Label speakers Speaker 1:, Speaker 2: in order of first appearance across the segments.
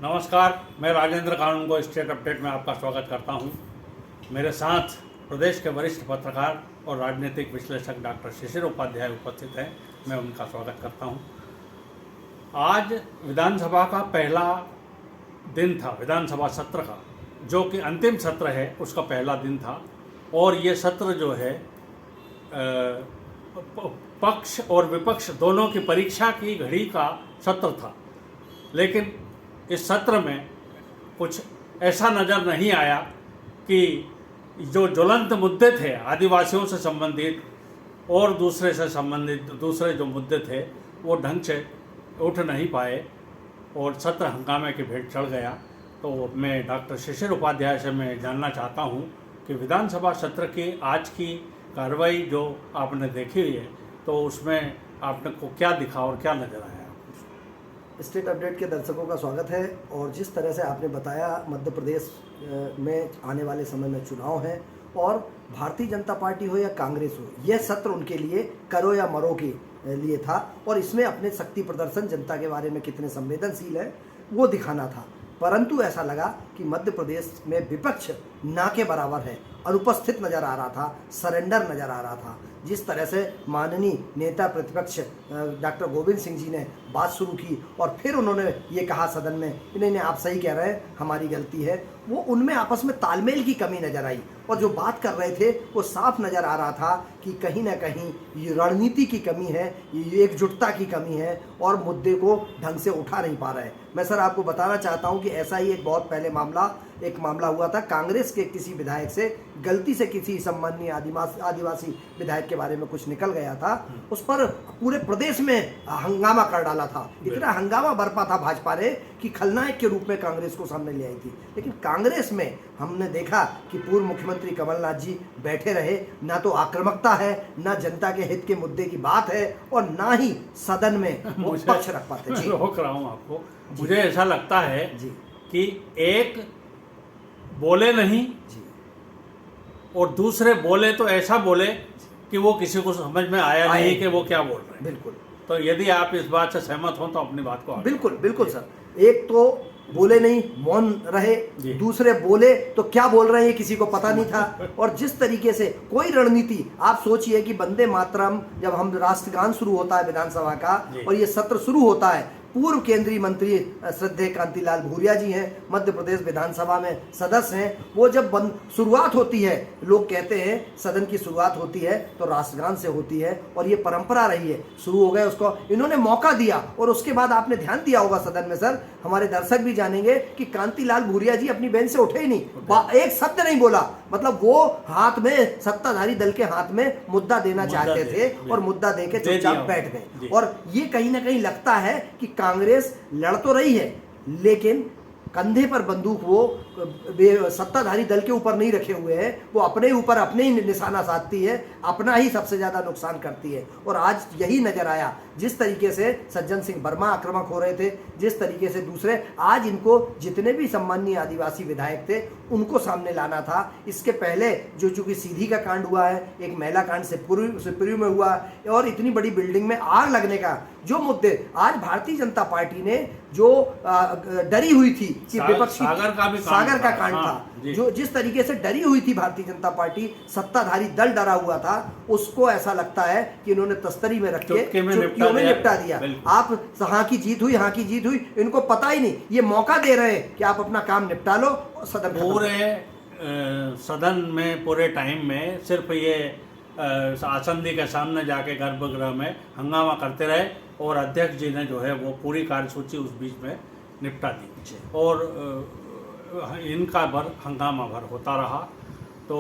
Speaker 1: नमस्कार, मैं राजेंद्र कानूनगो state update में आपका स्वागत करता हूं। मेरे साथ प्रदेश के वरिष्ठ पत्रकार और राजनीतिक विश्लेषक डॉक्टर शिशिर उपाध्याय उपस्थित हैं। मैं उनका स्वागत करता हूं। आज विधानसभा का पहला दिन था, विधानसभा सत्र का, जो कि अंतिम सत्र है, उसका पहला दिन था। और ये सत्र जो है पक्ष और विपक्ष दोनों की परीक्षा की घड़ी का सत्र था। लेकिन इस सत्र में कुछ ऐसा नज़र नहीं आया कि जो ज्वलंत मुद्दे थे आदिवासियों से संबंधित और दूसरे से संबंधित दूसरे जो मुद्दे थे वो ढंग से उठ नहीं पाए और सत्र हंगामे की भेंट चढ़ गया। तो मैं डॉक्टर शिशिर उपाध्याय से मैं जानना चाहता हूं कि विधानसभा सत्र की आज की कार्रवाई जो आपने देखी हुई है, तो उसमें आपने को क्या दिखा और क्या नज़र आया?
Speaker 2: स्टेट अपडेट के दर्शकों का स्वागत है। और जिस तरह से आपने बताया, मध्य प्रदेश में आने वाले समय में चुनाव है और भारतीय जनता पार्टी हो या कांग्रेस हो, यह सत्र उनके लिए करो या मरो के लिए था और इसमें अपने शक्ति प्रदर्शन, जनता के बारे में कितने संवेदनशील है वो दिखाना था। परंतु ऐसा लगा कि मध्य प्रदेश में विपक्ष ना के बराबर है, अनुपस्थित नज़र आ रहा था, सरेंडर नज़र आ रहा था। जिस तरह से माननीय नेता प्रतिपक्ष डॉक्टर गोविंद सिंह जी ने बात शुरू की और फिर उन्होंने ये कहा सदन में, नहीं आप सही कह रहे हैं, हमारी गलती है, वो उनमें आपस में तालमेल की कमी नज़र आई। और जो बात कर रहे थे वो साफ नज़र आ रहा था कि कहीं ना कहीं ये रणनीति की कमी है, ये एकजुटता की कमी है और मुद्दे को ढंग से उठा नहीं पा रहे हैं। मैं सर आपको बताना चाहता हूं कि ऐसा ही एक बहुत पहले एक मामला हुआ था। कांग्रेस के किसी विधायक से गलती से किसी सम्मानीय आदिवासी विधायक के बारे में कुछ निकल गया था, उस पर पूरे प्रदेश में हंगामा कर डाला था। इतना हंगामा बरपा था भाजपा ने कि खलनायक के रूप में कांग्रेस को सामने ले आई थी। लेकिन कांग्रेस में हमने देखा कि पूर्व मुख्यमंत्री कमलनाथ जी बैठे रहे, ना तो आक्रामकता है, ना जनता के हित के मुद्दे की बात है और ना ही सदन में वो पक्ष रख पाते।
Speaker 1: जी रोक रहा हूँ आपको, मुझे ऐसा लगता है जी कि एक बोले नहीं जी और दूसरे बोले तो ऐसा बोले कि वो किसी को समझ में आया नहीं कि वो क्या बोल रहे हैं।
Speaker 2: बिल्कुल।
Speaker 1: तो यदि आप इस बात से सहमत हो तो अपनी बात को
Speaker 2: बिल्कुल बिल्कुल सर। एक तो बोले नहीं, मौन रहे, दूसरे बोले तो क्या बोल रहे हैं किसी को पता नहीं था। और जिस तरीके से कोई रणनीति, आप सोचिए कि वंदे मातरम, जब हम राष्ट्रगान शुरू होता है विधानसभा का और ये सत्र शुरू होता है, पूर्व केंद्रीय मंत्री श्रद्धेय कांतिलाल भूरिया जी हैं, मध्य प्रदेश विधानसभा में सदस्य हैं, वो जब शुरुआत होती है, लोग कहते हैं सदन की शुरुआत होती है तो राष्ट्रगान से होती है और ये परंपरा रही है। शुरू हो गए, उसको इन्होंने मौका दिया और उसके बाद आपने ध्यान दिया होगा सदन में सर, हमारे दर्शक भी जानेंगे कि कांतिलाल भूरिया जी अपनी बेंच से उठे ही नहीं, एक शब्द नहीं बोला। मतलब वो हाथ में, सत्ताधारी दल के हाथ में मुद्दा देना चाहते थे और मुद्दा देके चुपचाप बैठ गए। और ये कहीं ना कहीं लगता है कि कांग्रेस लड़ तो रही है लेकिन कंधे पर बंदूक वो सत्ताधारी दल के ऊपर नहीं रखे हुए हैं, वो अपने ऊपर अपने ही निशाना साधती है, अपना ही सबसे ज्यादा नुकसान करती है। और आज यही नजर आया, जिस तरीके से सज्जन सिंह वर्मा आक्रामक हो रहे थे, जिस तरीके से दूसरे, आज इनको जितने भी सम्मानीय आदिवासी विधायक थे उनको सामने लाना था। इसके पहले जो चूंकि सीधी का कांड हुआ है, एक महिला कांड सिपरी में हुआ और इतनी बड़ी बिल्डिंग में आग लगने का जो मुद्दे, आज भारतीय जनता पार्टी ने जो डरी हुई थी कि विपक्ष की सागर का कांड था, जो जिस तरीके से डरी हुई थी भारतीय जनता पार्टी, सत्ताधारी दल डरा हुआ था, उसको ऐसा लगता है कि इन्होंने तस्तरी में रख के चुटकियों में निपटा दिया। आप हाँ की जीत हुई, हाँ की जीत हुई, इनको पता ही नहीं, ये मौका दे रहे हैं कि आप अपना काम निपटा लो। सदन
Speaker 1: पूरे सदन में पूरे टाइम में सिर्फ ये आसंदी के सामने जाके गर्भगृह में हंगामा करते रहे और अध्यक्ष जी ने जो है वो पूरी कार्यसूची उस बीच में निपटा दी और इनका हंगामा भर होता रहा। तो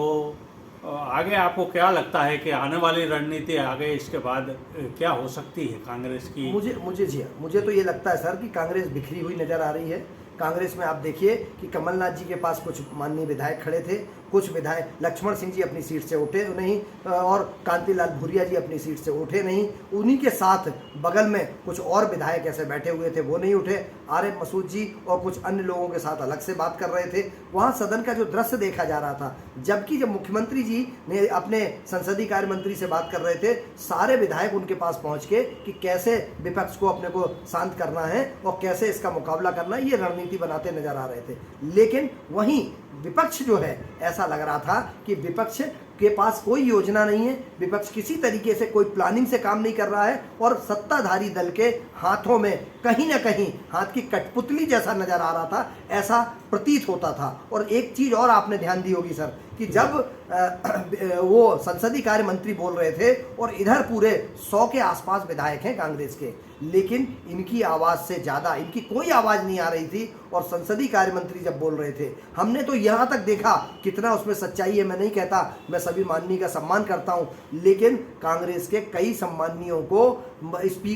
Speaker 1: आगे आपको क्या लगता है कि आने वाली रणनीति आगे इसके बाद क्या हो सकती है कांग्रेस की?
Speaker 2: मुझे तो ये लगता है सर कि कांग्रेस बिखरी हुई नजर आ रही है। कांग्रेस में आप देखिए कि कमलनाथ जी के पास कुछ माननीय विधायक खड़े थे, कुछ विधायक लक्ष्मण सिंह जी अपनी सीट से उठे नहीं और कांतिलाल भूरिया जी अपनी सीट से उठे नहीं, उन्हीं के साथ बगल में कुछ और विधायक ऐसे बैठे हुए थे, वो नहीं उठे। आरिफ मसूद जी और कुछ अन्य लोगों के साथ अलग से बात कर रहे थे। वहाँ सदन का जो दृश्य देखा जा रहा था, जबकि जब मुख्यमंत्री जी ने अपने संसदीय कार्य मंत्री से बात कर रहे थे, सारे विधायक उनके पास पहुंच के कि कैसे विपक्ष को अपने को शांत करना है और कैसे इसका मुकाबला करना है, ये रणनीति बनाते नजर आ रहे थे। लेकिन वहीं विपक्ष जो है, ऐसा लग रहा था कि विपक्ष के पास कोई योजना नहीं है, विपक्ष किसी तरीके से कोई प्लानिंग से काम नहीं कर रहा है और सत्ताधारी दल के हाथों में कहीं ना कहीं हाथ की कठपुतली जैसा नजर आ रहा था, ऐसा प्रतीत होता था। और एक चीज और आपने ध्यान दी होगी सर कि जब वो संसदीय कार्य मंत्री बोल रहे थे और इधर पूरे 100 के आसपास विधायक हैं कांग्रेस के, लेकिन इनकी आवाज़ से ज़्यादा इनकी कोई आवाज़ नहीं आ रही थी। और संसदीय कार्य मंत्री जब बोल रहे थे, हमने तो यहाँ तक देखा, कितना उसमें सच्चाई है मैं नहीं कहता, मैं सभी माननीय का सम्मान करता हूँ, लेकिन कांग्रेस के कई सम्मानियों को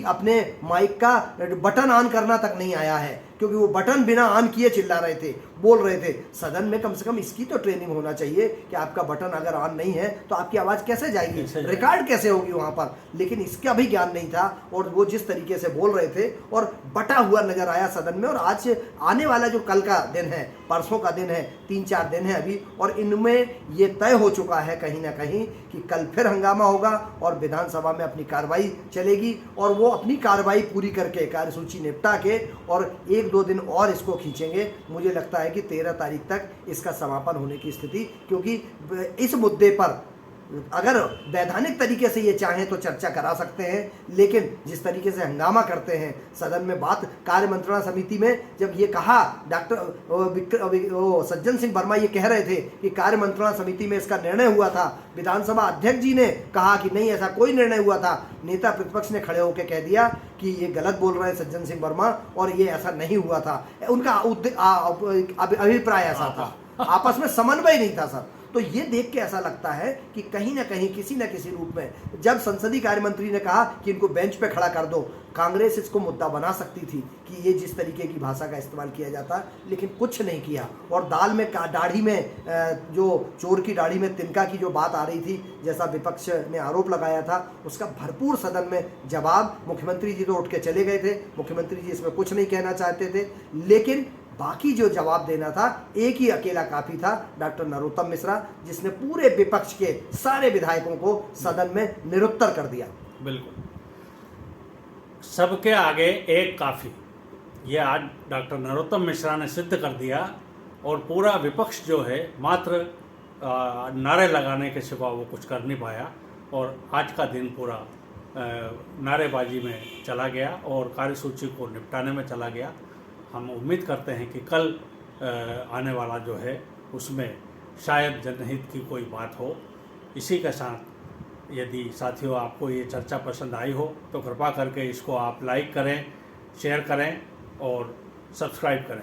Speaker 2: अपने माइक का बटन ऑन करना तक नहीं आया है, क्योंकि वो बटन बिना ऑन किए चिल्ला रहे थे, बोल रहे थे। सदन में कम से कम इसकी तो ट्रेनिंग होना चाहिए कि आपका बटन अगर ऑन नहीं है तो आपकी आवाज़ कैसे जाएगी, रिकॉर्ड कैसे होगी वहाँ पर। लेकिन इसका भी ज्ञान नहीं था और वो जिस तरीके से बोल रहे थे और बटा हुआ नजर आया सदन में। और आज आने वाला जो कल का दिन है, परसों का दिन है, 3-4 दिन है अभी, और इनमें ये तय हो चुका है कहीं ना कहीं कि कल फिर हंगामा होगा और विधानसभा में अपनी कार्रवाई चलेगी और वो अपनी कार्रवाई पूरी करके कार्यसूची निपटा के और 1-2 दिन और इसको खींचेंगे। मुझे लगता है कि 13 तारीख तक इसका समापन होने की स्थिति, क्योंकि इस मुद्दे पर अगर वैधानिक तरीके से ये चाहें तो चर्चा करा सकते हैं, लेकिन जिस तरीके से हंगामा करते हैं सदन में, बात कार्य मंत्रणा समिति में जब ये कहा, डॉक्टर सज्जन सिंह वर्मा ये कह रहे थे कि कार्य मंत्रणा समिति में इसका निर्णय हुआ था, विधानसभा अध्यक्ष जी ने कहा कि नहीं ऐसा कोई निर्णय हुआ था, नेता प्रतिपक्ष ने खड़े होकर कह दिया कि ये गलत बोल रहे हैं सज्जन सिंह वर्मा और ये ऐसा नहीं हुआ था। उनका अभिप्राय ऐसा था, आपस में समन्वय नहीं था सर। तो ये देख के ऐसा लगता है कि कहीं ना कहीं किसी न किसी रूप में, जब संसदीय कार्य मंत्री ने कहा कि इनको बेंच पे खड़ा कर दो, कांग्रेस इसको मुद्दा बना सकती थी कि ये जिस तरीके की भाषा का इस्तेमाल किया जाता, लेकिन कुछ नहीं किया। और दाल में दाढ़ी में जो चोर की दाढ़ी में तिनका की जो बात आ रही थी, जैसा विपक्ष ने आरोप लगाया था, उसका भरपूर सदन में जवाब, मुख्यमंत्री जी तो उठ के चले गए थे, मुख्यमंत्री जी इसमें कुछ नहीं कहना चाहते थे, लेकिन बाकी जो जवाब देना था एक ही अकेला काफी था, डॉक्टर नरोत्तम मिश्रा, जिसने पूरे विपक्ष के सारे विधायकों को सदन में निरुत्तर कर दिया।
Speaker 1: बिल्कुल, सबके आगे एक काफी, ये आज डॉक्टर नरोत्तम मिश्रा ने सिद्ध कर दिया। और पूरा विपक्ष जो है मात्र नारे लगाने के सिवा वो कुछ कर नहीं पाया और आज का दिन पूरा नारेबाजी में चला गया और कार्यसूची को निपटाने में चला गया। हम उम्मीद करते हैं कि कल आने वाला जो है उसमें शायद जनहित की कोई बात हो। इसी के साथ यदि साथियों आपको ये चर्चा पसंद आई हो तो कृपा करके इसको आप लाइक करें, शेयर करें और सब्सक्राइब करें।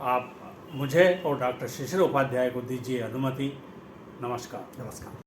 Speaker 1: आप मुझे और डॉक्टर शिशिर उपाध्याय को दीजिए अनुमति। नमस्कार।